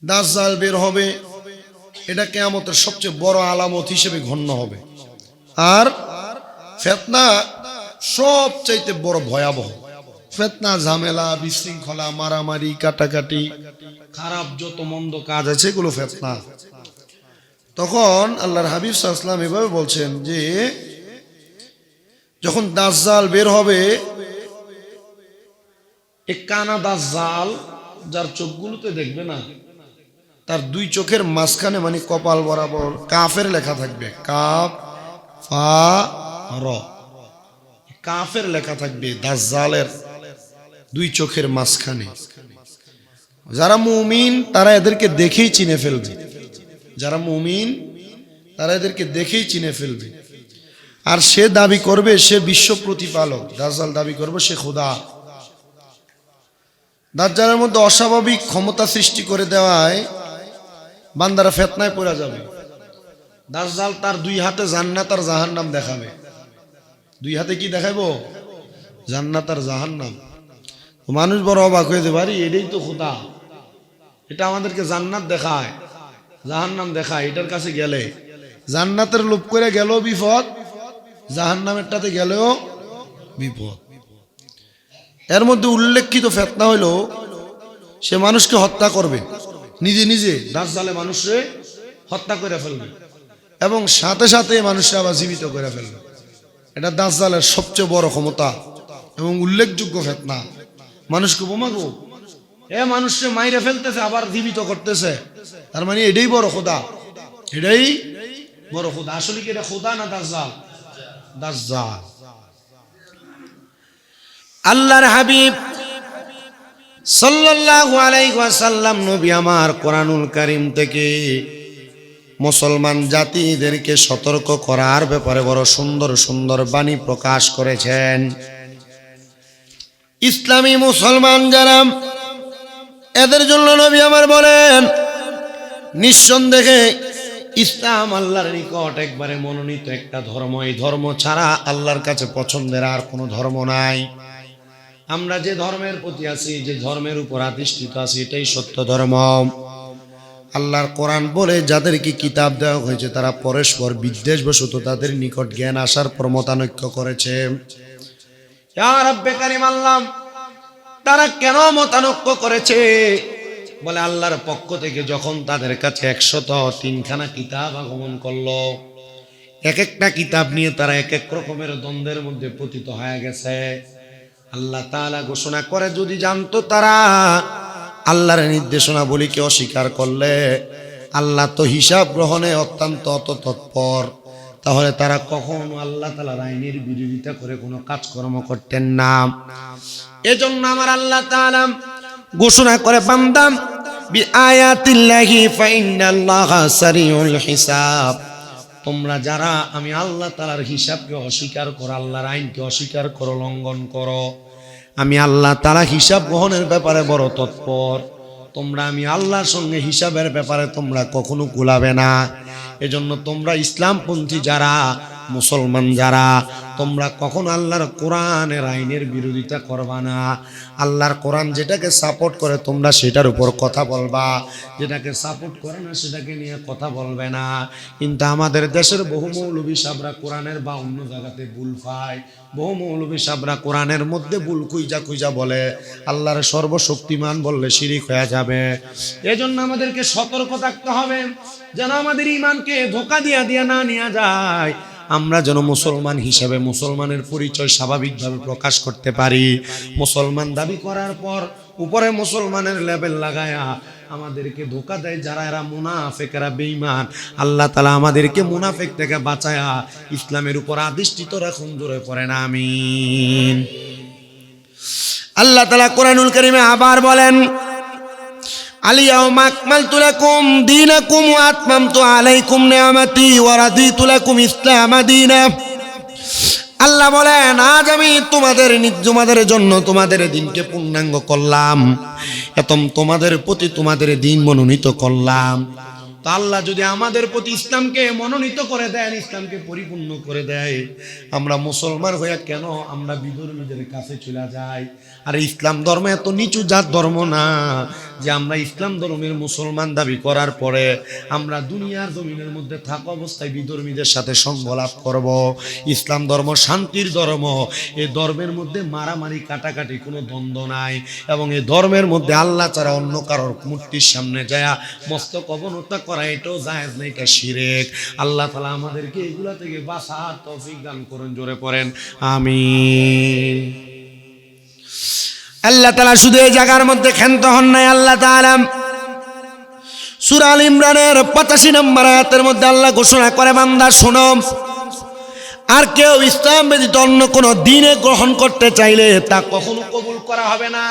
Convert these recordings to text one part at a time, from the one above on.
দাজ্জাল বের হবে, এটা কিয়ামতের সবচেয়ে বড় আলামত হিসেবে গণ্য হবে। আর ফিতনা সবচাইতে বড় ভয়াবহ। ফিতনা, ঝামেলা, বিশৃঙ্খলা, মারামারি, কাটাকাটি, খারাপ যত মন্দ কাজ আছে এগুলো ফিতনা। তখন আল্লাহর হাবিব সাল্লাল্লাহু আলাইহি ওয়াসাল্লাম এভাবে বলছেন যে যখন দাজ্জাল বের হবে, এক কানা দাজ্জাল যার চোখগুলোতে দেখবে না, তার দুই চোখের মাঝখানে মানে কপাল বরাবর কাফের লেখা থাকবে, কাফ ফা র, কাফের লেখা থাকবে দাজ্জালের দুই চোখের মাঝখানে। যারা মুমিন তারা এদেরকে দেখেই চিনে ফেলবে, যারা মুমিন তারা এদেরকে দেখেই চিনে ফেলবে। আর সে দাবি করবে সে বিশ্ব প্রতিপালক, দাজ্জাল দাবি করবে সে খোদা। দাজ্জালের মধ্যে অস্বাভাবিক ক্ষমতা সৃষ্টি করে দেওয়ায় বান্দারা ফিতনায় পড়ে যাবে। দাজ্জাল তার দুই হাতে জান্নাত আর জাহান্নাম দেখাবে। দুই হাতে কি দেখাবো? জান্নাত আর জাহান্নাম। মানুষ বড় অবাক হয়ে যাবে, আরে এটাই তো খোদা, এটা আমাদেরকে জান্নাত দেখায়, জাহান্নাম দেখায়। এটার কাছে গেলে জান্নাতের লোভ করে গেলেও বিপদ, জাহান্নামেরটাতে গেলেও বিপদ। এর মধ্যে উল্লেখিত ফিতনা হইল সে মানুষকে হত্যা করবে, নিজে নিজে দাজ্জালে মানুষকে হত্যা করে ফেলবে এবং সাথে সাথে মানুষকে আবার জীবিত করে ফেলবে। এটা দাজ্জালের সবচেয়ে বড় ক্ষমতা এবং উল্লেখযোগ্য ফিতনা। মানুষকে বোমাগো এ মানুষকে মাইরে ফেলতেছে আবার জীবিত করতেছে, তার মানে এটাই বড় খোদা, এটাই বড় খোদা। আসলে কি এটা খোদা না দাজ্জাল? দাজ্জাল। আল্লাহর হাবিব সাল্লাল্লাহু আলাইহি ওয়াসাল্লাম নবী আমার কোরআনুল কারীম থেকে মুসলমান জাতিদেরকে সতর্ক করার ব্যাপারে বড় সুন্দর সুন্দর বাণী প্রকাশ করেছেন। ইসলামী মুসলমান যারা, এদের জন্য নবী আমার বলেন নিঃসন্দেহে ইসলাম আল্লাহর নিকট একবারে মনোনীত একটা ধর্ম। এই ধর্ম ছাড়া আল্লাহর কাছে পছন্দের আর কোনো ধর্ম নাই। আমরা যে ধর্মের প্রতি আছি, যে ধর্মের উপর আধিষ্ঠিত আছি, এটাই সত্য ধর্ম। আল্লাহর কোরআন বলে যাদেরকে কিতাব দেওয়া হয়েছে তারা পরস্পর বিদ্বেষবশত তাদের নিকট জ্ঞান আসার পর মতানৈক্য করেছে। ইয়া রাব্বে কারীম আল্লাহ, তারা কেন মতানৈক্য করেছে? বলে আল্লাহর পক্ষ থেকে যখন তাদের কাছে 103খানা কিতাব আগমন করলো, এক একটা কিতাব নিয়ে তারা এক এক রকমের দ্বন্দ্বের মধ্যে পতিত হয়ে গেছে। আল্লাহ তাআলা ঘোষণা করে যদি জানতো তারা আল্লাহর নির্দেশনাবলীকে অস্বীকার করলে আল্লাহ তো হিসাব গ্রহণে অত্যন্ত তৎপর, তাহলে তারা কখনো আল্লাহ তাআলার আইনের বিরোধিতা করে কোনো কাজকর্ম করতেন না। এজন্য আমার আল্লাহ তাআলা ঘোষণা করে বান্দা বিআয়াতিল্লাহি ফাইন্নাল্লাহা সারিউল হিসাব, তোমরা যারা আমি আল্লাহ তাআলার হিসাবকে অস্বীকার করো, আল্লাহর আইনকে অস্বীকার করো, লঙ্ঘন করো, আমি আল্লাহ তাআলা হিসাব গ্রহণের ব্যাপারে বড় তৎপর। তোমরা আমি আল্লাহর সঙ্গে হিসাবের ব্যাপারে তোমরা কখনো কুলাবে না। এজন্য তোমরা ইসলামপন্থী যারা, মুসলমান যারা, তোমরা কখনো আল্লাহর কোরআনের আইনের বিরোধিতা করবা না। আল্লাহর কোরআন যেটাকে সাপোর্ট করে তোমরা সেটার উপর কথা বলবা, যেটাকে সাপোর্ট করে না সেটাকে নিয়ে কথা বলবে না। কিন্তু আমাদের দেশের বহু মৌলবী সাহেবরা কোরআনের বা অন্য জায়গাতে ভুল পায়, বহু মৌলবী সাহেবরা কোরআনের মধ্যে ভুল খুঁজা খুঁজা বলে আল্লাহর সর্বশক্তিমান বললে শিরিক হয়ে যাবে। এজন্য আমাদেরকে সতর্ক থাকতে হবে যেন আমাদের ঈমানকে ধোঁকা দিয়া না নিয়ে যায়। আমরা যেন মুসলমান হিসেবে মুসলমানের পরিচয় স্বাভাবিকভাবে প্রকাশ করতে পারি। মুসলমান দাবি করার পর উপরে মুসলমানের লেবেল লাগায়া আমাদেরকে ধোঁকা দেয় যারা, এরা মুনাফিক, এরা বেঈমান। আল্লাহ তাআলা আমাদেরকে মুনাফিক থেকে বাঁচায়া ইসলামের উপর আধিষ্ঠিত রাখুন, জোরে পড়েন আমিন। আল্লাহ তাআলা কোরআনুল কারীমে আবার বলেন আলিয়াউমা আকমালতু লাকুম দীনাকুম ওয়া আতমামতু আলাইকুম নিআমাতি ওয়া রাদিতু লাকুম ইসলামা দীনা। আল্লাহ বলেন আজ আমি তোমাদের জন্য তোমাদের দিনকে পূর্ণাঙ্গ করলাম, এবং তোমাদের প্রতি তোমাদের দিন মনোনীত করলাম। তা আল্লাহ যদি আমাদের প্রতি ইসলামকে মনোনীত করে দেন, ইসলামকে পরিপূর্ণ করে দেয়, আমরা মুসলমান হইয়া কেন আমরা বিধর্মীদের কাছে চলে যাই? আর ইসলাম ধর্ম এত নিচু জাত ধর্ম না যে আমরা ইসলাম ধর্মের মুসলমান দাবি করার পরে আমরা দুনিয়ার জমিনের মধ্যে থাকা অবস্থায় বিধর্মীদের সাথে সঙ্গ লাভ করব। ইসলাম ধর্ম শান্তির ধর্ম। এই ধর্মের মধ্যে মারামারি কাটাকাটি কোনো দ্বন্দ্ব নাই, এবং এই ধর্মের মধ্যে আল্লাহ ছাড়া অন্য কারোর মূর্তির সামনে যায় মস্তক অবনতা করা এটাও জায়েজ নেই, এটা শিরক। আল্লাহ তাআলা আমাদেরকে এগুলা থেকে বাঁচার তৌফিক দান করুন, জোরে পড়েন আমিন। আল্লাহ তাআলা শুধু এই জায়গার মধ্যে ক্ষান্ত হন নাই। আল্লাহ তাআলা সূরা আল ইমরানের 85 নম্বর আয়াতের মধ্যে আল্লাহ ঘোষণা করে, বান্দা শোনো, আর কেউ ইসলাম ব্যতীত অন্য কোনো দ্বীনে গ্রহণ করতে চাইলে তা কখনো কবুল করা হবে না।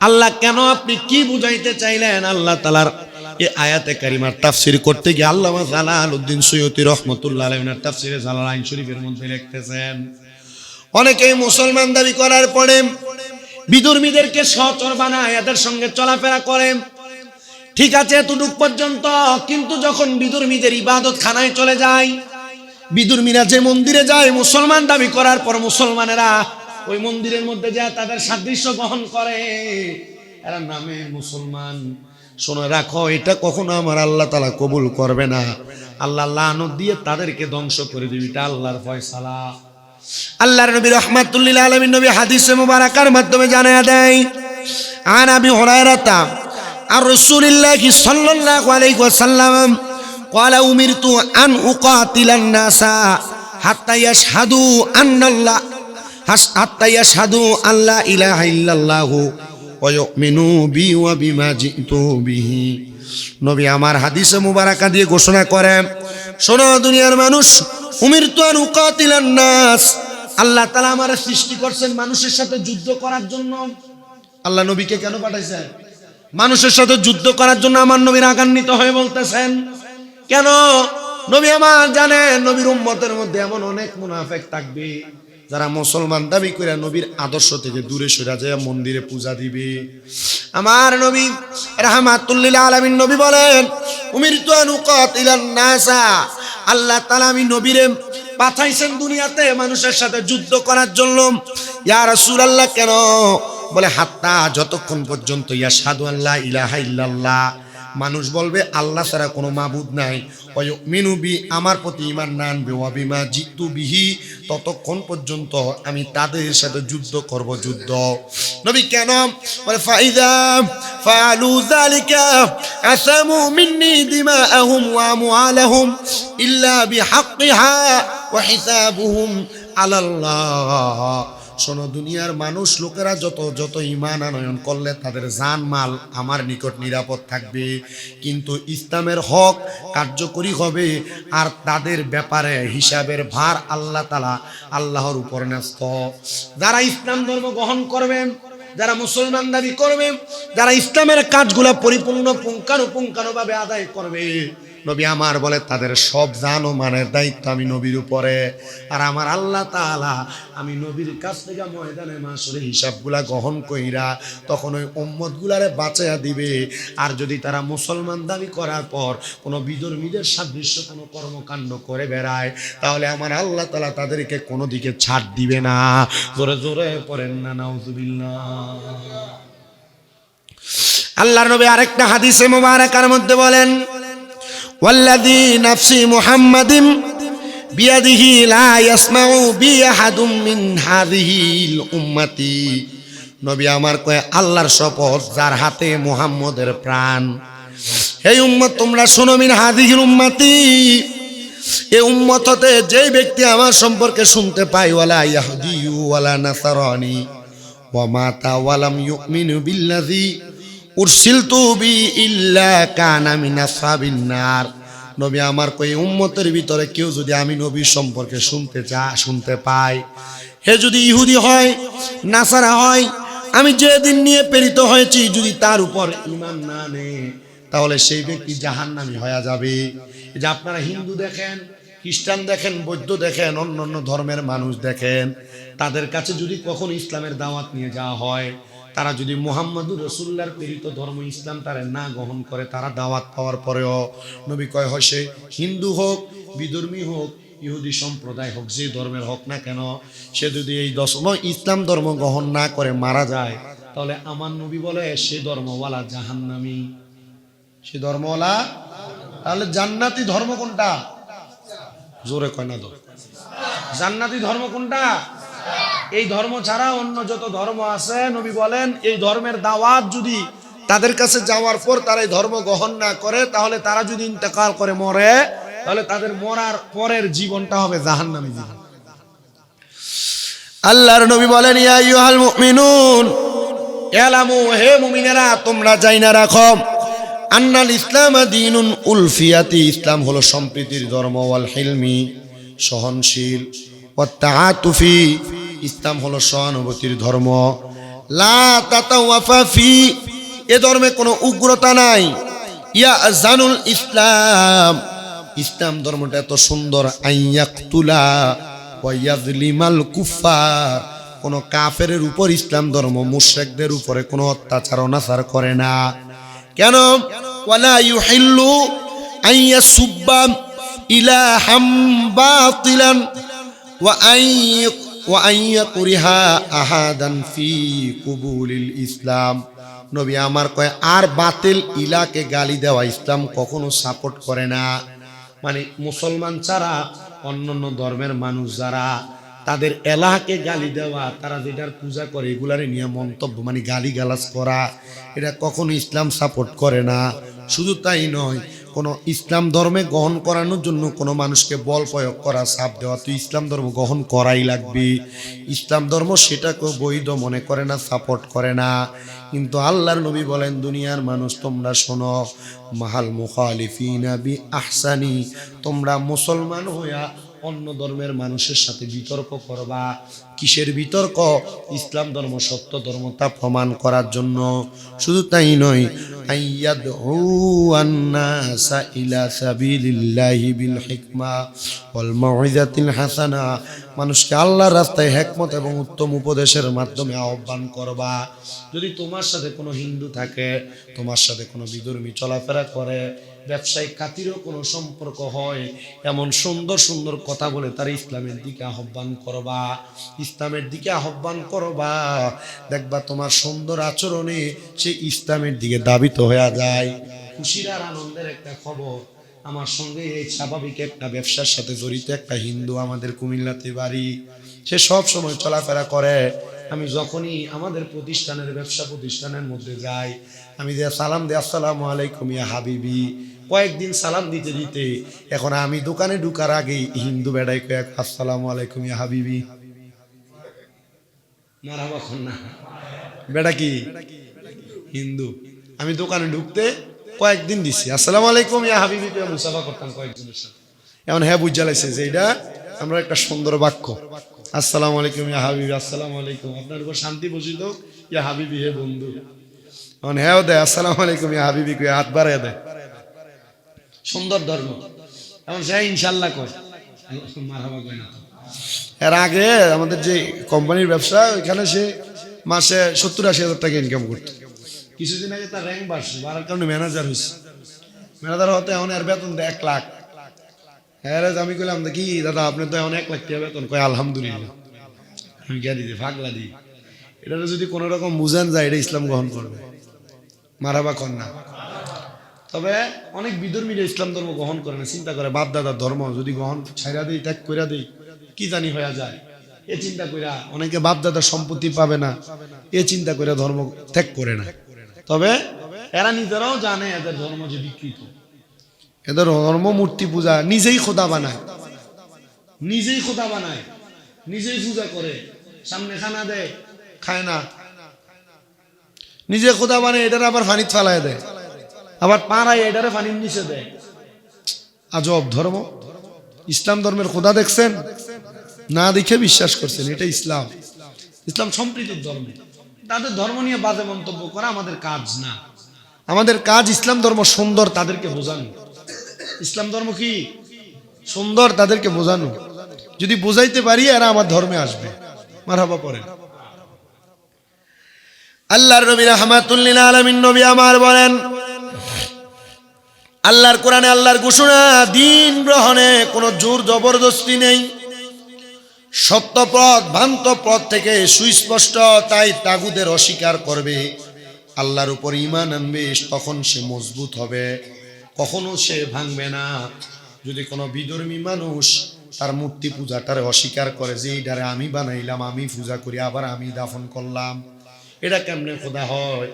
আল্লাহ কেন, আপনি কি বুঝাইতে চাইলেন? আল্লাহ তাআলার এই আয়াতে কারিমার তাফসীর করতে গিয়ে আল্লামা জালালউদ্দিন সুয়ুতী রাহমাতুল্লাহ আলাইহির তাফসীরে জালালাইন শরীফের মধ্যে লিখতেছেন, অনেকেই মুসলমান দাবি করার পরে বিধর্মীদেরকে সহচর বানায়, এদের সঙ্গে চলাফেরা করে, ঠিক আছে এতটুক পর্যন্ত। কিন্তু যখন বিধর্মীদের ইবাদত খানায় চলে যায়, বিধর্মীরা যে মন্দিরে যায় মুসলমান দাবি করার পর মুসলমানেরা ওই মন্দিরের মধ্যে যায় তাদের সাদৃশ্য বহন করে, এরা নামে মুসলমান। শুনে রাখো, এটা কখনো আমার আল্লাহ তাআলা কবুল করবে না। আল্লাহ লানত দিয়ে তাদেরকে ধ্বংস করে দিবে, এটা আল্লাহর ফয়সালা। আল্লাহর নবী রাহমাতুল লিল আলামিন নবী হাদিসে মুবারাকার মাধ্যমে জানায়া দেয়, আন আবি হুরায়রা আর রাসূলুল্লাহি সাল্লাল্লাহু আলাইহি ওয়াসাল্লাম قال أمرت أن أقاتل الناس حتى يشهدوا أن لا إله إلا الله ويؤمنوا بي وبما جئت به। নবী আমার হাদিসে মুবারাকা দিয়ে ঘোষণা করেন, শোনো দুনিয়ার মানুষ, উমিরতু আন উকাতিলান নাস, আল্লাহ তাআলা আমারে সৃষ্টি করছেন মানুষের সাথে যুদ্ধ করার জন্য। আল্লাহ নবীকে কেন পাঠাইছেন? মানুষের সাথে যুদ্ধ করার জন্য। আমার নবী রাগান্বিত হয়ে বলতেছেন, কেন? নবী আমার জানেন নবীর উম্মতের মধ্যে এমন অনেক মুনাফিক থাকবে যারা মুসলমান দাবি করে নবীর আদর্শ থেকে দূরে সরে যায় মন্দিরে পূজা দিবে। আমার নবী রাহমাতুল লিল আলামিন নবী বলেন, উমিরতু আন উকাতিলান নাসা, আল্লাহ তাআলা আমি নবীরে পাঠাইছেন দুনিয়াতে মানুষের সাথে যুদ্ধ করার জন্য। ইয়া রাসূলুল্লাহ কেন? বলে হাত্তা, যতক্ষণ পর্যন্ত ইয়াশহাদু আল্লা ইলাহা ইল্লাল্লাহ, মানুষ বলবে আল্লাহ ছাড়া কোনো মাবুদ নাই, ওয়ায়ুমিনু বি, আমার প্রতি ঈমান আনবে, ওয়া বিমা জিতু বিহি, ততক্ষণ পর্যন্ত আমি তাদের সাথে যুদ্ধ করব। যুদ্ধ নবী কেন? বলে ফাইদা ফাআলু যালিকা আসামু মিন্নি দিমাআহুম ওয়া আমওয়ালাহুম ইল্লা বিহাক্কিহা ওয়া হিসাবুহুম আলাল্লাহ। শোনো দুনিয়ার মানুষ লোকেরা যত ঈমান আনয়ন করলে তাদের জান মাল আমার নিকট নিরাপদ থাকবে, কিন্তু ইসলামের হক কার্যকরী হবে আর তাদের ব্যাপারে হিসাবের ভার আল্লাহ তাআলা আল্লাহর উপর ন্যস্ত। যারা ইসলাম ধর্ম গ্রহণ করবেন, যারা মুসলমান দাবি করবে, যারা ইসলামের কাজগুলো পরিপূর্ণ পুঙ্খানুপুঙ্খানুভাবে আদায় করবে, নবী আমার বলে তাদের সব জান ও মানের দায়িত্ব আমি নবীর উপরে। আর আমার আল্লাহ তাআলা আমি নবীর কাছ থেকে ময়দানে মাশরে হিসাবগুলা গ্রহণ কইরা তখন ওই উম্মতগুলারে বাঁচাইয়া দিবে। আর যদি তারা মুসলমান দাবি করার পর কোনো বিধর্মীদের সাদৃশ্য কোনো কর্মকাণ্ড করে বেড়ায়, তাহলে আমার আল্লাহ তাআলা তাদেরকে কোনো দিকে ছাড় দিবে না। জোরে জোরে পড়েন না নাউজুবিল্লাহ। আল্লাহর নবী আরেকটা হাদিসে মুবারাকার মধ্যে বলেন, ওয়াল্লাযী নাফসি মুহাম্মাদিন বিয়াদিহি লা ইয়াসমাউ বি আহাদুম মিন হাযিহিল উম্মতি। নবী আমার কয় আল্লাহর শপথ যার হাতে মুহাম্মদের প্রাণ, হে উম্মত তোমরা শোনো, মিন হাযিহিল উম্মতি, এই উম্মত হতে যে ব্যক্তি আমার সম্পর্কে শুনতে পায়, ওয়ালা ইয়াহদিয়ু ওয়ালা নাসারানি ওয়া মাতা ওয়ালাম ইউমিনু বিল্লাযী উরসিলতু বি ইল্লা কানা মিন আসহাবিন নার। নবী আমার কই উম্মতের ভিতরে কেউ যদি আমি নবীর সম্পর্কে শুনতে পায়, হে যদি ইহুদি হয়, নাসারা হয়, আমি যে দিন নিয়ে প্রেরিত হয়েছি যদি তার উপর ঈমান না আনে, তাহলে সেই ব্যক্তি জাহান্নামী হয়ে যাবে। এই যে আপনারা হিন্দু দেখেন, খ্রিস্টান দেখেন, বৌদ্ধ দেখেন, অন্য ধর্মের মানুষ দেখেন, তাদের কাছে যদি কখনো ইসলামের দাওয়াত নিয়ে যাওয়া হয়, তারা যদি মুহাম্মদুর রাসূলুল্লাহর প্রেরিত ধর্ম ইসলাম তারা না গ্রহণ করে, তারা দাওয়াত পাওয়ার পরেও নবী কয় হয় সে হিন্দু হোক, বিধর্মী হোক, ইহুদি সম্প্রদায় হোক, যে ধর্মের হোক না কেন, সে যদি এই ইসলাম ধর্ম গ্রহণ না করে মারা যায়, তাহলে আমার নবী বলে সে ধর্মওয়ালা জাহান্নামী। সে ধর্মওয়ালা, তাহলে জান্নাতি ধর্ম কোনটা? জোরে কয় না তো, জান্নাতি ধর্ম কোনটা? এই ধর্ম ছাড়া অন্য যত ধর্ম আছে নবী বলেন এই ধর্মের দাওয়াত যদি তাদের কাছে যাওয়ার পর তারা এই ধর্ম গ্রহণ না করে, তাহলে তারা যদি ইন্তেকাল করে মরে, তাহলে তাদের মরার পরের জীবনটা হবে জাহান্নামী জীবন। আল্লাহর নবী বলেন ইয়া আইয়ুহাল মুমিনুন ইয়ালামু, হে মুমিনেরা তোমরা জাইনা রাখো, আন্নাল ইসলাম দীনুন উলফিয়াতি, ইসলাম হলো সম্প্রীতির ধর্ম, ওয়াল হিলমি সহনশীল, ওয়াত তাআতুফি ইসলাম হলো সহানুভূতির ধর্ম, লা তাতাওয়াফা ফি এ ধর্মে কোনো উগ্রতা নাই, ইয়া জানুল ইসলাম ইসলাম ধর্মটা এত সুন্দর, আইয়াকতুলা ওয়া ইয়াজলিমাল কুফার কোন কাফেরের উপর ইসলাম ধর্ম মুশরিকদের উপরে কোনো অত্যাচার অনাচার করে না। কেন? ওয়ালা ইউহিল্লু আইয়াসুব্বা ইলাহাম বাতিলান ওয়া আইয়াকুরিহা আহাদান ফি কুবুলিল ইসলাম। নবী আমার কয় আর বাতিল ইলাকে গালি দেওয়া ইসলাম কখনো সাপোর্ট করে না। মানে মুসলমান ছাড়া অন্যান্য ধর্মের মানুষ যারা, তাদের এলাহাকে গালি দেওয়া, তারা যেটার পূজা করে এগুলার নিয়ে মন্তব্য মানে গালি গালাজ করা, এটা কখনো ইসলাম সাপোর্ট করে না। শুধু তাই নয়, কোনো ইসলাম ধর্মে গ্রহণ করানোর জন্য কোনো মানুষকে বল প্রয়োগ করা, চাপ দেওয়া, তুই ইসলাম ধর্ম গ্রহণ করাই লাগবে, ইসলাম ধর্ম সেটাকেও বৈধ মনে করে না, সাপোর্ট করে না। কিন্তু আল্লাহর নবী বলেন দুনিয়ার মানুষ তোমরা শোনো, মাহাল মুখালিফিনা বি আহসানি, তোমরা মুসলমান হইয়া অন্য ধর্মের মানুষের সাথে বিতর্ক করবা। কিসের বিতর্ক? ইসলাম ধর্ম সত্য ধর্ম তা প্রমাণ করার জন্য। শুধু তাই নয়, আইয়াদউ আন-নাসা ইলা সাবিলিল্লাহি বিল হিকমা ওয়াল মাউইযাতিল হাসানা, মানুষকে আল্লাহর রাস্তায় হিকমত এবং উত্তম উপদেশের মাধ্যমে আহ্বান করবা। যদি তোমার সাথে কোনো হিন্দু থাকে, তোমার সাথে কোনো বিধর্মী চলাফেরা করে, ব্যবসায়িক খাতিরও কোনো সম্পর্ক হয়, এমন সুন্দর সুন্দর কথা বলে তার ইসলামের দিকে আহ্বান করবা, ইসলামের দিকে আহ্বান করবা। দেখবা তোমার সুন্দর আচরণে সে ইসলামের দিকে দাবিত হয়ে যায়। খুশির আর আনন্দের একটা খবর, আমার সঙ্গে এই স্বাভাবিক একটা ব্যবসার সাথে জড়িত একটা হিন্দু, আমাদের কুমিল্লাতে বাড়ি, সে সব সময় চলাফেরা করে। আমি যখনই আমাদের প্রতিষ্ঠানের ব্যবসা প্রতিষ্ঠানের মধ্যে যাই, আমি যে সালাম দিই আসসালামু আলাইকুম ইয়া হাবিবি, কয়েকদিন সালাম দিতে দিতে এখন আমি দোকানে ঢুকার আগেই হিন্দু বেড়াই কয়েক আসসালামু আলাইকুম ইয়া হাবিবি। মারহাবা খন না, বেড়া কি হিন্দু। আমি দোকানে ঢুকতে কয়েকদিন দিছি আসসালামু আলাইকুম ইয়া হাবিবি কে মুসাফা করতাম কয়েকজনের সাথে। এখন হ্যাঁ বুঝ জ্বালাইছে যে এটা আমরা একটা সুন্দর বাক্য, আসসালামু আলাইকুম ইয়া হাবিবি, আসসালামু আলাইকুম, আপনার উপর শান্তি বসিত ইয়া হাবিবি হে বন্ধু। এখন হ্যাঁ দেয় আসসালামু আলাইকুম ইয়া হাবিবি কে হাত বাড়ায় দেয়, সুন্দর ধর্ম। এখন সে ইনশাল্লাহ কয়, মারহাবা কয় না। এর আগে আমাদের যে কোম্পানির ব্যবসা, ওইখানে সে মাসে 70-80 হাজার টাকা ইনকাম করতো। কিছুদিন আগে তার র্যাঙ্ক বাড়ার কারণে ম্যানেজার হয়েছে। ম্যানেজার হতে এখন এর বেতন দেয় 1 লাখ। হ্যাঁ আমি কইলাম কি দাদা আপনি তো এখন 1 লাখ টাকা বেতন? কয় আলহামদুলিল্লাহ। আমি কে দিদি ফাগলা দিই, এটা যদি কোনো রকম বুঝান যায় এটা ইসলাম গ্রহণ করবে, মারহাবা কর না। তবে অনেক বিধর্মীরা ইসলাম ধর্ম গ্রহণ করে না, চিন্তা করে বাপ দাদার ধর্ম যদি গ্রহণ ছাইরা দেই, ত্যাগ কইরা দেই, কি জানি হয়ে যায়, এ চিন্তা কইরা অনেকে বাপ দাদার সম্পত্তি পাবে না, এ চিন্তা কইরা ধর্ম ত্যাগ করে না। তবে এরা নিজেরাও জানে এদের ধর্ম যে বিকৃত, এদের ধর্ম মূর্তি পূজা, নিজেই খোদা বানায়, নিজেই খোদা বানায়, নিজেই পূজা করে, সামনে খানা দেয় খায় না, নিজে খোদা বানায়, এটার আবার ফানিত ফালায় দেয়, আবার পাড়ায় এটারে পানির নিচে দেয়। আজব ধর্ম। ইসলাম ধর্মের খোদা দেখছেন না, দেখে বিশ্বাস করছেন এটা ইসলাম। ইসলাম সম্প্রীতির ধর্ম। তাদের ধর্ম নিয়ে বাজে মন্তব্য করা আমাদের কাজ না। আমাদের কাজ ইসলাম ধর্ম সুন্দর তাদেরকে বোঝানো। ইসলাম ধর্ম কি সুন্দর তাদেরকে বোঝানো। যদি বোঝাইতে পারি এরা আমার ধর্মে আসবে। মারহাবা পড়েন। আল্লাহর নবী রাহমাতুল লিল আলামিন নবী আমার বলেন, আল্লাহর কোরআনে আল্লাহর ঘোষণা, দিন গ্রহণে কোনো জোর জবরদস্তি নেই। সত্য পথ ভ্রান্ত পথ থেকে সুস্পষ্ট, তাই তাগুদের অস্বীকার করবে, আল্লাহর উপর ঈমান আনবে, তখন সে মজবুত হবে, কখনো সে ভাঙবে না। যদি কোনো বিধর্মী মানুষ তার মূর্তি পূজাটারে অস্বীকার করে, যে এইটারে আমি বানাইলাম, আমি পূজা করি, আবার আমি দাফন করলাম, এটা কেমনে খোদা হয়?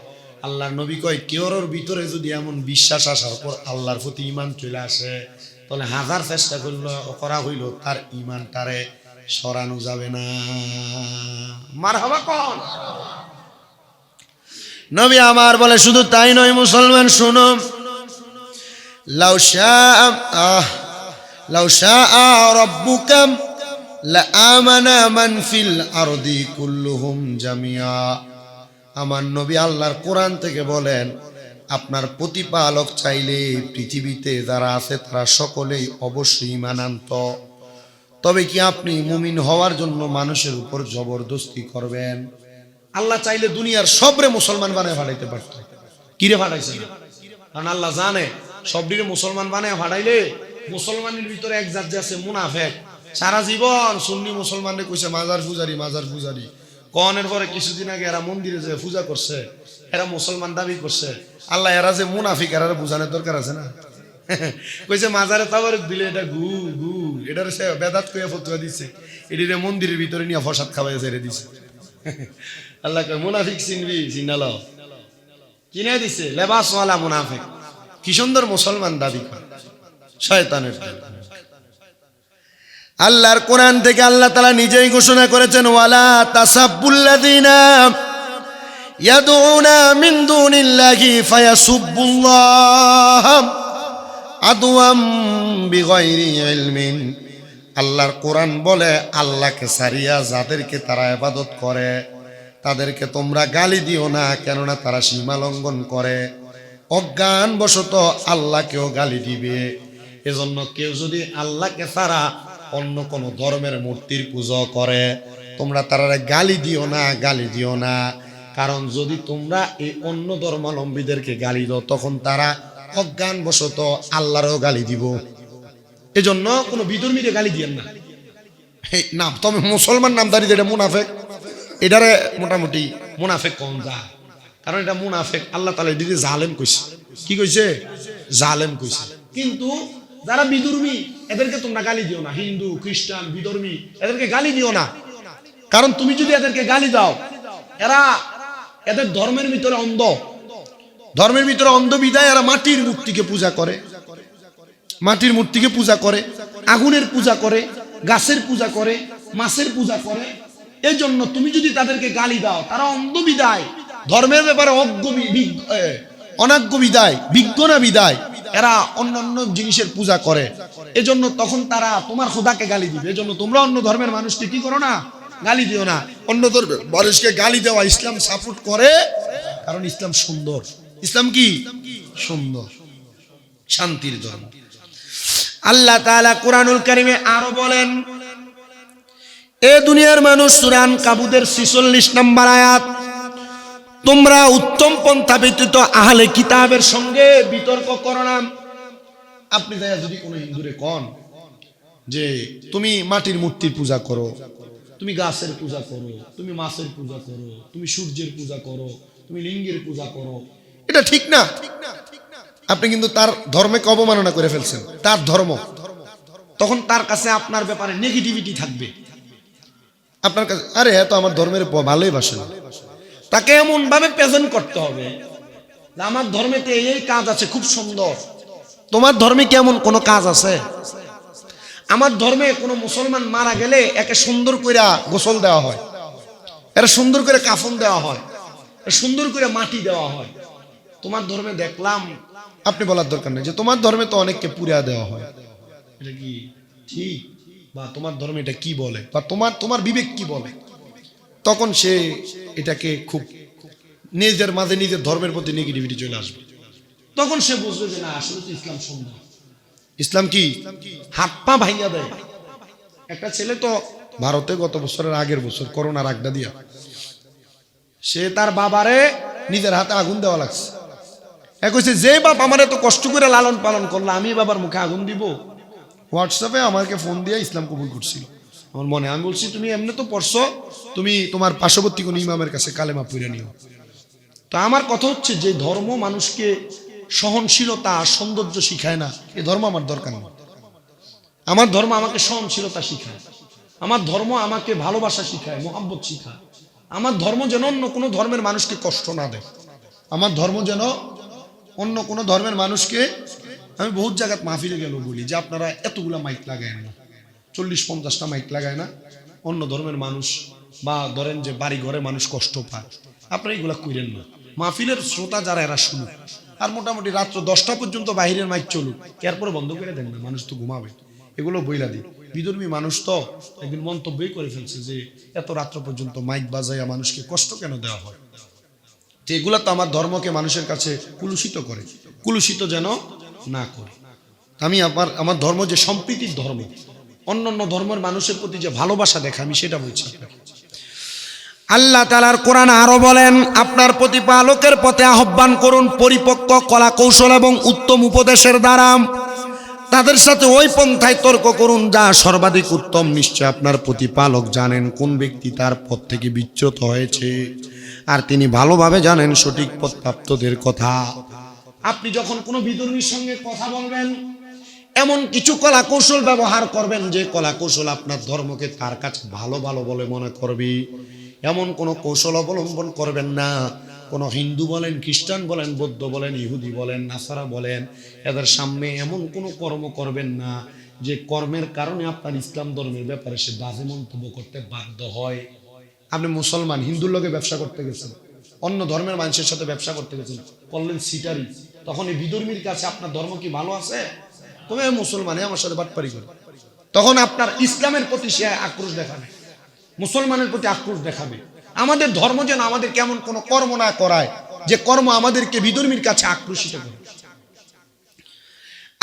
আল্লাহর নবী কয়, কেউর ভিতরে যদি এমন বিশ্বাস আসার পর আল্লাহর প্রতি ঈমান চলে আসে, তাহলে হাজার চেষ্টা করা হইল তার ঈমানটারে সরানো যাবে না। মারহাবা কোন নবী আমার বলে, শুধু তাই নয় মুসলমান শুনো, লাউ শাআ রাব্বুকা লাআমানা মান ফিল আরদি কুল্লুহুম জামিয়া। আমার নবী আল্লাহর কোরআন থেকে বলেন, আপনার প্রতিপালক চাইলে পৃথিবীতে যারা আছে তারা সকলেই অবশ্যই ঈমান আনত। তবে কি আপনি মুমিন হওয়ার জন্য মানুষের উপর জবরদস্তি করবেন? আল্লাহ চাইলে দুনিয়ার সবরে মুসলমান বানায় ফাটাইতে পারত। কিরে ফাটাইছে না? কারণ আল্লাহ জানে সবটিরে মুসলমান বানায় ফাটাইলে মুসলমানের ভিতরে এক জাত যে আছে মুনাফেক, সারা জীবন সুন্নি মুসলমানরে কইছে মাজার পূজারি মাজার পূজারি, কনের পরে কিছুদিন আগে এরা মন্দিরে যে পূজা করছে, এরা মুসলমান দাবি করছে। আল্লাহ এরা যে মুনাফিক, এরা বোঝানোর দরকার আছে না? কইছে মাজারে তাবারুক দিলে এটা গু গু, এটার সে বেদাত কইয়া ফতোয়া দিছে, এটিরে মন্দিরের ভিতরে নিয়ে প্রসাদ খাওয়াই ছেড়ে দিছে। আল্লাহ কয় মুনাফিক চিনবি, চিনালো, কিনে দিছে লেবাসওয়ালা মুনাফিক। কি সুন্দর মুসলমান দাবি করে, শয়তানের দল। আল্লাহর কোরআন থেকে আল্লাহ তাআলা নিজেই ঘোষণা করেছেন, ওয়ালা তাসাব্বুল্লাযিনা ইয়াদউনা মিন দুনিল্লাহি ফায়াসুব্বুল্লাহ আদওয়াম বিগাইরি ইলমিন। আল্লাহর কোরআন বলে, আল্লাহকে ছাড়িয়া যাদেরকে তারা ইবাদত করে তাদেরকে তোমরা গালি দিও না, কেননা তারা সীমা লঙ্ঘন করে, অজ্ঞান বশত আল্লাহকেও গালি দিবে। এজন্য কেউ যদি আল্লাহকে ছাড়া অন্য কোনো ধর্মের মূর্তির পূজা করে, তোমরা তারা গালি দিও না, গালি দিও না। কারণ যদি তোমরা এই অন্য ধর্মাবলম্বীদেরকে গালি দাও, তখন তারা অজ্ঞান বশত আল্লাহরও গালি দিব। এজন্য কোনো বিধর্মীরে গালি দিয়েন না। নাম তবে মুসলমান নামদারি যেটা মুনাফেক, এটারে মোটামুটি মুনাফেক কম যা, কারণ এটা মুনাফেক। আল্লাহ তাআলা দিদি জালেম কইছে। কি কইছে? জালেম কইছে। কিন্তু যারা বিধর্মী এদেরকে তোমরা গালি দিও না। হিন্দু, খ্রিস্টান, বিধর্মী এদেরকে গালি দিও না, কারণ তুমি যদি এদেরকে গালি দাও, এরা এদের ধর্মের ভিতরে অন্ধ, ধর্মের ভিতরে অন্ধ বিদায় এরা মাটির মূর্তিকে পূজা করে, মাটির মূর্তিকে পূজা করে, আগুনের পূজা করে, গাছের পূজা করে, মাছের পূজা করে। এই জন্য তুমি যদি তাদেরকে গালি দাও, তারা অন্ধ বিদায়, ধর্মের ব্যাপারে অনাজ্ঞ বিদায়, বিজ্ঞ না বিদায়, এরা অন্যান্য জিনিসের পূজা করে। এজন্য তখন তারা তোমার খোদাকে গালি দিবে। এজন্য তোমরা অন্য ধর্মের মানুষকে কি করো না, গালি দিও না। অন্য ধর্মের মানুষকে গালি দেওয়া ইসলাম সাপোর্ট করে, কারণ ইসলাম সুন্দর। ইসলাম কি সুন্দর, শান্তির ধর্ম। আল্লাহ তাআলা কুরআনুল কারীমে আরো বলেন, এ দুনিয়ার মানুষ, সূরা আনকাবুতের 46 নম্বর আয়াত, তোমরা উত্তম পন্থা ব্যতীত আহলে কিতাবের সঙ্গে বিতর্ক করো না। আপনি যাইয়া যদি কোনো হিন্দুরে কন যে তুমি মাটির মূর্তির পূজা করো, তুমি গাছের পূজা করো, তুমি মাছের পূজা করো, তুমি সূর্যের পূজা করো, তুমি লিঙ্গের পূজা করো, এটা ঠিক না। আপনি কিন্তু তার ধর্মকে অবমাননা করে ফেলছেন, তার ধর্ম। তখন তার কাছে আপনার ব্যাপারে নেগেটিভিটি থাকবে। আপনার কাছে, আরে হ্যাঁ তো আমার ধর্মের ভালোই বাসে না। তাকে এমন ভাবে প্রেজেন্ট করতে হবে যে আমার ধর্মেতে এই কাজ আছে, খুব সুন্দর। তোমার ধর্মে কেমন কোনো কাজ আছে? আমার ধর্মে কোনো মুসলমান মারা গেলে একে সুন্দর করে গোসল দেওয়া হয়, এরা সুন্দর করে কাফন দেওয়া হয়, সুন্দর করে মাটি দেওয়া হয়। তোমার ধর্মে দেখলাম, আপনি বলার দরকার নেই যে তোমার ধর্মে তো অনেককে পুড়িয়া দেওয়া হয়, এটা কি ঠিক? বা তোমার ধর্মে এটা কি বলে, বা তোমার বিবেক কি বলে? তখন সে এটাকে খুব নিজের মাঝে নিজের ধর্মের প্রতি নেগেটিভিটি চলে আসবে। তখন সে বুঝবে যে না, আসলে তো ইসলাম সুন্দর। ইসলাম কি হাত পা ভাঙিয়া দেয়। একটা ছেলে তো ভারতে গত বছরের আগের বছর করোনার আগটা দিয়া সে তার বাবারে নিজের হাতে আগুন দেওয়া লাগছে। কইছে যে বাপ আমার এত কষ্ট করে লালন পালন করলো, আমি বাবার মুখে আগুন দিব? হোয়াটসঅ্যাপে আমাকে ফোন দিয়ে ইসলাম কবুল করছিল আমার মনে। আমি বলছি তুমি এমনি তো পড়ছো, তুমি তোমার পার্শ্ববর্তী কোন ইমামের কাছে কালেমা পড়ে নিও। তো আমার কথা হচ্ছে, যে ধর্ম মানুষকে সহনশীলতা সৌন্দর্য শিখায় না, এ ধর্ম আমার দরকার নেই। আমার ধর্ম আমাকে সহনশীলতা শিখায়, আমার ধর্ম আমাকে ভালোবাসা শিখায়, মোহাব্বত শিখায়। আমার ধর্ম যেন অন্য কোনো ধর্মের মানুষকে কষ্ট না দেয়, আমার ধর্ম যেন অন্য কোনো ধর্মের মানুষকে। আমি বহুত জায়গায় মাহফিলে গেল বলি যে আপনারা এতগুলা মাইক লাগায় না, 40-50টা মাইক লাগায় না, অন্য ধর্মের মানুষ বা ধরেন যে বাড়ি ঘরে মানুষ কষ্ট পায়, আপনারা এগুলা কইরেন না। মাহফিলের শ্রোতা যারা এরা শুনুক, আর মোটামুটি রাত্র 10টা পর্যন্ত বাহিরের মাইক চলুক, এরপরে বন্ধ করে দেন না, মানুষ তো ঘুমাবে। এগুলো বইলা দিই, বিধর্মী মানুষ তো একদিন মন্তব্যই করে ফেলছে যে এত রাত্র পর্যন্ত মাইক বাজাইয়া মানুষকে কষ্ট কেন দেওয়া হয়। তো এগুলা তো আমার ধর্মকে মানুষের কাছে কুলুষিত করে, কুলুষিত যেন না করে। আমি আমার ধর্ম যে সম্প্রীতির ধর্ম, অন্য অন্য ধর্মের মানুষের প্রতি যে ভালোবাসা দেখা, আমি সেটা বলছি। আল্লাহ তাআলার কোরআন আরো বলেন, আপনার প্রতিপালকের পথে আহ্বান করুন পরিপক্ক কলা কৌশল এবং উত্তম উপদেশের দ্বারা, তাদের সাথে ওই পন্থায় তর্ক করুন যা সর্বাধিক উত্তম। নিশ্চয় আপনার প্রতিপালক জানেন কোন ব্যক্তি তার পথ থেকে বিচ্যুত হয়েছে, আর তিনি ভালোভাবে জানেন সঠিক পথপ্রাপ্তদের কথা। আপনি যখন কোনো বিধর্মীর সঙ্গে কথা বলবেন, এমন কিছু কলা কৌশল ব্যবহার করবেন যে কলা কৌশল আপনার ধর্মকে তার কাছে ভালো ভালো বলে মনে করবে। এমন কোনো কৌশল অবলম্বন করবেন না। কোনো হিন্দু বলেন, খ্রিস্টান বলেন, বৌদ্ধ বলেন, ইহুদি বলেন, নাসারা বলেন, এদের সামনে এমন কোনো কর্ম করবেন না যে কর্মের কারণে আপনার ইসলাম ধর্মের ব্যাপারে সে বাজে মন্তব্য করতে বাধ্য হয়। আপনি মুসলমান, হিন্দুর লোকে ব্যবসা করতে গেছেন, অন্য ধর্মের মানুষের সাথে ব্যবসা করতে গেছেন, করলেন সিটারি, তখন এই বিধর্মীর কাছে আপনার ধর্ম কি ভালো আছে? তুমি মুসলমানে আমার সাথে বাটপারি করে, তখন আপনার ইসলামের প্রতি সে আক্রোশ দেখাবে, মুসলমানের প্রতি আক্রোশ দেখাবে। আমাদের ধর্ম যেন আমাদের কেমন কোনো কর্ম না করায়, যে কর্ম আমাদেরকে বিধর্মীর কাছে আকর্ষিত করে।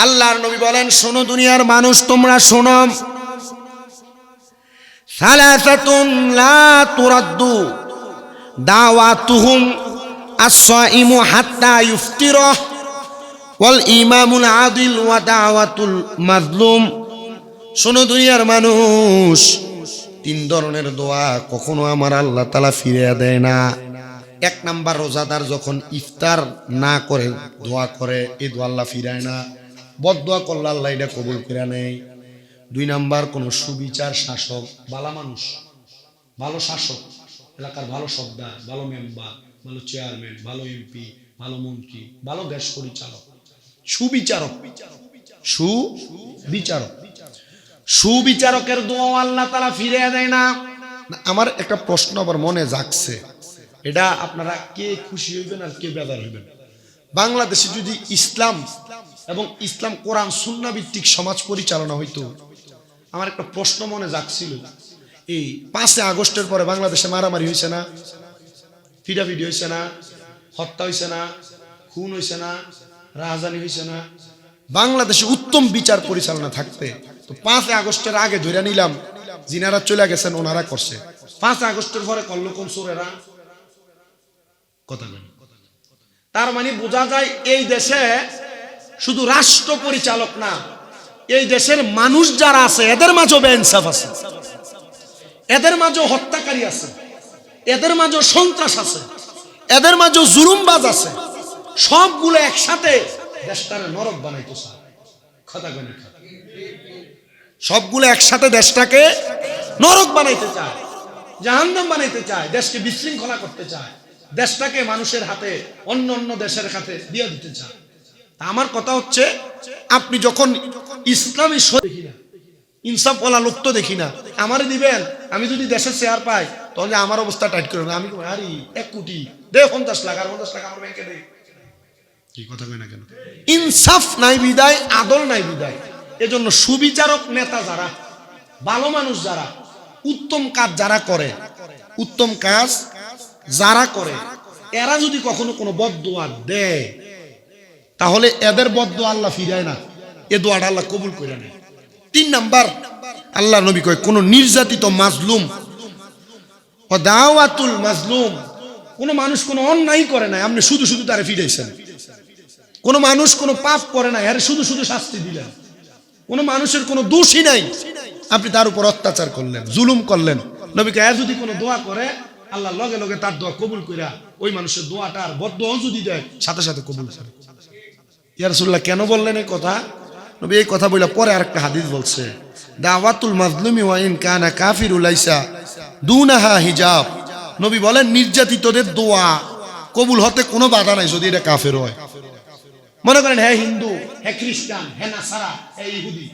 আল্লাহর নবী বলেন, শোনো দুনিয়ার মানুষ, তোমরা শোনো, সালাসাতুন লা তুরাদ্দু দাওয়াতুহুম আস-সাইমু হাত্তা ইফতিরা ওয়াল ইমামুল আদিল ওয়া দাওয়াতুল মাজলুম। শোনো দুনিয়ার মানুষ, 3 ধরনের দোয়া কখনো আমার আল্লাহ তাআলা ফিরিয়ে দেয় না। 1 নাম্বার, রোজাদার যখন ইফতার না করে দোয়া করে, এই দোয়া আল্লাহ ফিরায় না, বদদোয়া করলে আল্লাহ এটা কবুল করে নেয়। 2 নাম্বার, কোন সুবিচার শাসক, ভালো মানুষ, ভালো শাসক, এলাকার ভালো সর্দার, ভালো মেম্বার, ভালো চেয়ারম্যান, ভালো এমপি, ভালো মন্ত্রী, ভালো দেশ পরিচালক, সুবিচারক, সুবিচারক, সুবিচারকের দোয়া আল্লাহ তাআলা ফিরিয়ে দেয় না। আমার একটা প্রশ্ন আবার মনে জাগছে, এটা আপনারা কে খুশি হইবেন আর কে বেজার হইবেন। বাংলাদেশে যদি ইসলাম এবং ইসলাম কোরআন সুন্নাহ ভিত্তিক সমাজ পরিচালনা হইতো, আমার একটা প্রশ্ন মনে জাগছিল, এই 5 আগস্টের পরে বাংলাদেশে মারামারি হয়েছে না, পিটাপিটি হয়েছে না, হত্যা হয়েছে না, খুন হয়েছে না, রাজধানী হয়েছে না, বাংলাদেশে উত্তম বিচার পরিচালনা থাকতে তো 5 আগস্টের আগে ধরে নিলাম যিনারা চলে গেছেন ওনারা করছে, 5 আগস্টের পরে করলো কোন চোরেরা? কথা বলেন। তার মানে বোঝা যায় এই দেশে শুধু রাষ্ট্র পরিচালক না, এই দেশের মানুষ যারা আছে এদের মাঝেও বেইনসাফ আছে, এদের মাঝেও হত্যাকারী আছে, এদের মাঝেও সন্ত্রাস আছে, এদের মাঝেও জুলুমবাজ আছে। সবগুলো একসাথে দেশটাকে নরক বানাইতে চায়। কথা বলেন। সবগুলো একসাথে দেশটাকে নরক বানাইতে চায়, জাহান্নাম বানাইতে চায়, দেশকে বিশৃঙ্খলা করতে চায়, দেশটাকে মানুষের হাতে, অন্য অন্য দেশের হাতে দিয়ে দিতে চায়। আমার কথা হচ্ছে, আপনি যখন ইসলামী দেখি না, ইনসাফ ওয়ালা লোক তো দেখি না, আমারে দিবেন, আমি যদি দেশের শেয়ার পাই তাহলে আমার অবস্থা টাইট করে না, আমি আরে 1 কোটি দে, 50 লাখ, আর 50 লাখ আমার ব্যাংকে দে। কি কথা কই না কেন? ইনসাফ নাই বিদায়, আদল নাই বিদায়। এজন্য সুবিচারক নেতা যারা, ভালো মানুষ যারা, উত্তম কাজ যারা করে, উত্তম কাজ যারা করে, এরা যদি কখনো কোনো বদদোয়া দেয় তাহলে এদের বদদোয়া আল্লাহ ফিরায় না, এ দোয়াটা আল্লাহ কবুল করে নেয়। 3 নাম্বার, আল্লাহ নবী কয় কোন নির্যাতিত মাজলুম ও দাওয়াতুল মাজলুম, কোনো মানুষ কোনো অন্যায় করে নাই, আপনি শুধু শুধু তারে ফিরাইছেন। কোনো মানুষ কোনো পাপ করে নাই, আরে শুধু শুধু শাস্তি দিলেন। কোনো মানুষের কোনো দোষই নাই, আপনি তার উপর অত্যাচার করলেন, জুলুম করলেন। নবীকে যদি কোনো দোয়া করে, আল্লাহ লগে লগে তার দোয়া কবুল কইরা ওই মানুষের দোয়াটা আর বদদোয়া যদি দেয় সাথে সাথে কবুল করে। ইয়া রাসূলুল্লাহ কেন বললেন এই কথা? নবী এই কথা বলে পরে আরেকটা হাদিস বলছে, দাওয়াতুল মাজলুমি ওয়া ইন কানা কাফিরু লাইসা দুনাহা হিজাব। নবী বলেন নির্যাতিতদের দোয়া কবুল হতে কোনো বাধা নাই যদি এটা কাফের হয়। মনে করেন হ্যাঁ হিন্দু, হ্যাঁ খ্রিস্টান, হ্যাঁ নাসারা, হ্যাঁ ইহুদি,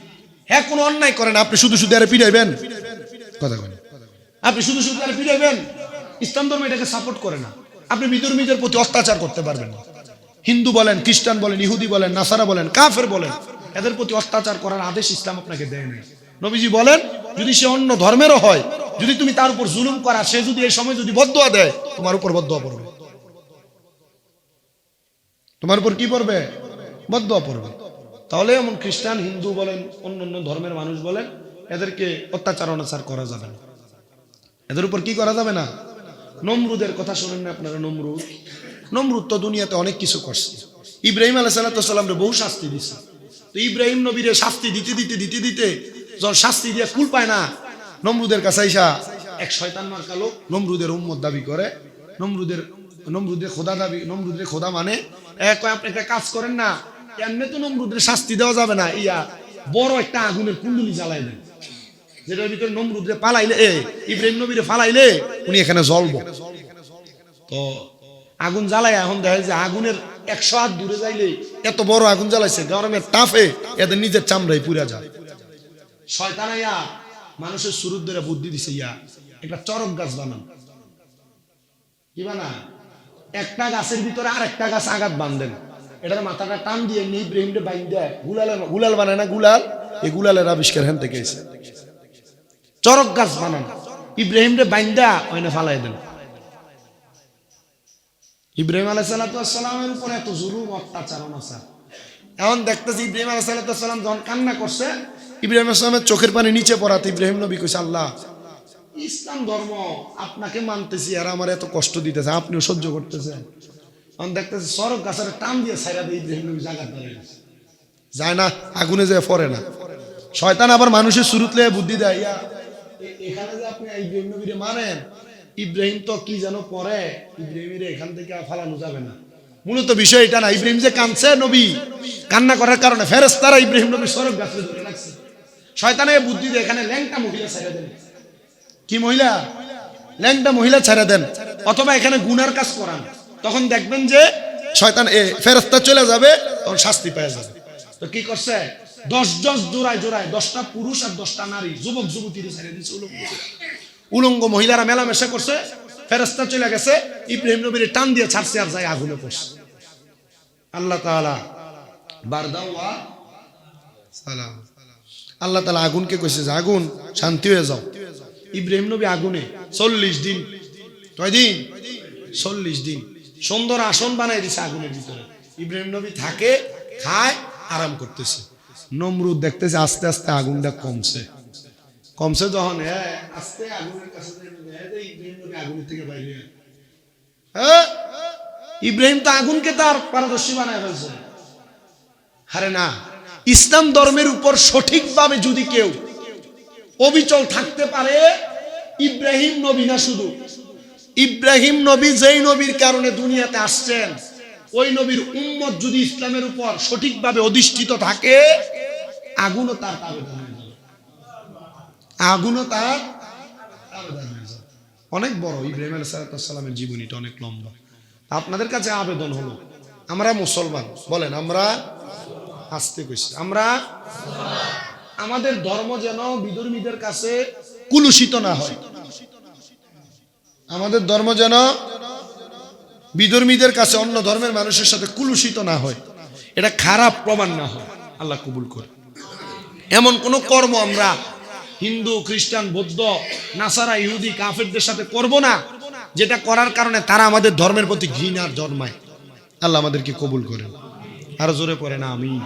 হ্যাঁ কোনো অন্যায় করেন, আপনি শুধু শুধু আরে পিটাইবেন? কথা বলেন, আপনি শুধু শুধু আরে পিটাইবেন? ইসলাম ধর্ম এটাকে সাপোর্ট করে না। আপনি বিধর্মীদের প্রতি অত্যাচার করতে পারবেন না। হিন্দু বলেন, খ্রিস্টান বলেন, ইহুদি বলেন, নাসারা বলেন, কাফের বলেন, এদের প্রতি অত্যাচার করার আদেশ ইসলাম আপনাকে দেয় নাই। নবীজি বলেন যদি সে অন্য ধর্মেরও হয়, যদি তুমি তার উপর জুলুম করা, সে যদি এই সময় যদি বদদোয়া দেয়, তোমার উপর বদদোয়া পড়বে। তোমার উপর কি পড়বে? বদদোয়া পড়বে। তাহলে এমন খ্রিস্টান, হিন্দু বলেন, অন্য অন্য ধর্মের মানুষ বলেন, এদেরকে অত্যাচার অনাচার করা যাবে না, এদের উপর কি করা যাবে না। নমরুদের কথা শোনেন না আপনারা? নমরুদ তো দুনিয়াতে অনেক কিছু করছে। ইব্রাহিম আলাইহিস সালাম বহু শাস্তি দিচ্ছে। তো ইব্রাহিম নবীরে শাস্তি দিতে দিতে দিতে দিতে যখন শাস্তি দিয়ে কুল পায় না, নমরুদের কাছে আইসা এক শয়তান মার্কা লোক নমরুদের উম্মত দাবি করে, নমরুদের খোদা দাবি, নমরুদের খোদা মানে আপনি একটা কাজ করেন না, এমনি তো নমরুদের শাস্তি দেওয়া যাবে না, ইয়া বড় একটা আগুনের কুণ্ডলি জ্বালাই দেন, যেটার ভিতরে নমরুদরে পালাইলে, ইব্রাহিম নবীরে ফালাইলে উনি এখানে জ্বলবো। তো আগুন জ্বালাই, এখন দেখা যায় আগুনের 100 হাত দূরে যাইলে এত বড় আগুন জ্বালাইছে, গরমের তাপে এদের নিজের চামড়াই পুড়া যায়। শয়তান আইয়া মানুষের শুরুর ধরে বুদ্ধি দিছে, ইয়া একটা চরক গাছ বানান। কি বানা? একটা গাছের ভিতরে আর একটা গাছ আঘাত বাঁধেন, এটার মাথাটা টান দিয়ে নিয়ে ইব্রাহিমকে বাইন দেয়, গুলাল বানায় না, গুলাল, এই গুলালের আবিষ্কার হেন থেকে এসে। চরক গাছ বানান, ইব্রাহিমকে বাইন দেয়া ওইনে ফালাই দেন। ইব্রাহিম আলাইহিস সালামের উপর এত জুলুম অত্যাচার অনাচার। এখন দেখতেছি ইব্রাহিম আলাইহিস সালাম যখন কান্না করছে, ইব্রাহিম আলাইহিস সালামের চোখের পানি নিচে পড়াতে ইব্রাহিম নবী কইছে, আল্লাহ ইসলাম ধর্ম আপনাকে মানতেছি আর আমার এত কষ্ট দিতেছে, আপনিও সহ্য করতেছেন। এখন দেখতেছি সরক গাছের টান দিয়ে ছাইরা দিয়ে ইব্রাহিম নবী জায়গা ধরে যায় না, আগুনে যায় পড়ে না। শয়তান আবার মানুষের শুরুতে বুদ্ধি দেয়, ইয়া এখানে যে আপনি ইব্রাহিম নবীরে মানেন, ইব্রাহিম তো কি যেন পরে, ইব্রাহিমের এখান থেকে ফালানো যাবে না। মূলত বিষয় এটা না, ইব্রাহিম যে কাঁদছে, নবী কান্না করার কারণে ফেরেশতারা ইব্রাহিম নবী সরক গাছে ধরে রাখছে। শয়তানের বুদ্ধি দিয়ে এখানে ল্যাংটা মহিলা ছেড়ে দেন। কি মহিলা? ল্যাংটা মহিলা ছেড়ে দেন, অথবা এখানে গুনার কাজ করান, তখন দেখবেন যে শয়তান ফেরেশতা চলে যাবে, তখন শাস্তি পেয়ে যাবে। তো কি করছে? 10 জোড়ায় 10টা পুরুষ আর 10টা নারী, যুবক যুবতীরা ছেড়ে দিচ্ছে। উলঙ্গ মহিলারা মেলামেশা করছে, ফেরেশতা চলে গেছে, ইব্রাহিম নবীর টান দিয়ে ছাড়ছে আর যায় আগুনে পড়ছে। আল্লাহ তাআলা বারদাওয়া সালাম, আল্লাহ তাআলা আগুনকে কইছে যে আগুন শান্তি হয়ে যাও। ইব্রাহিম নবী আগুনে 40 দিন, কয়দিন? 40 দিন সুন্দর আসন বানাই দিছে আগুনের ভিতরে। ইব্রাহিম নবী থাকে, খায়, আরাম করতেছে। নমরুদ দেখতেছে আস্তে আস্তে আগুনটা কমছে, যখন আস্তে আগুনের কাছে ইব্রাহিম নবী আগুনের থেকে বাইরে, ইব্রাহিম তো আগুনকে তার পারদর্শী বানায় ফেলছে। আরে না, ইসলাম ধর্মের উপর সঠিকভাবে যদি কেউ অবিচল থাকতে পারে, ইব্রাহিম নবী না, শুধু ইব্রাহিম নবী যেই নবীর কারণে দুনিয়াতে আসছেন, ওই নবীর উম্মত যদি ইসলামের উপর সঠিকভাবে অধিষ্ঠিত থাকে, আগুনও তার আবেদন হয়ে যাবে, আগুনও তার আবেদন হয়ে যাবে। অনেক বড় ইব্রাহিম আলাইহিস সালামের জীবনীটা অনেক লম্বা। আপনাদের কাছে আবেদন হলো, আমরা মুসলমান, বলেন আমরা, আসতে কইছি আমরা, আমাদের ধর্ম যেন বিধর্মীদের কাছে কুলুষিত না হয়, আমাদের ধর্ম যেন বিধর্মীদের কাছে অন্য ধর্মের মানুষের সাথে কুলুষিত না হয়, এটা খারাপ প্রমাণ না হয়, আল্লাহ কবুল করে। এমন কোন কর্ম আমরা হিন্দু, খ্রিস্টান, বৌদ্ধ, নাসারা, ইহুদি, কাফেরদের সাথে করব না, যেটা করার কারণে তারা আমাদের ধর্মের প্রতি ঘৃণার জন্মায়। আল্লাহ আমাদেরকে কবুল করেন। আরো জোরে পড়ে না আমিন।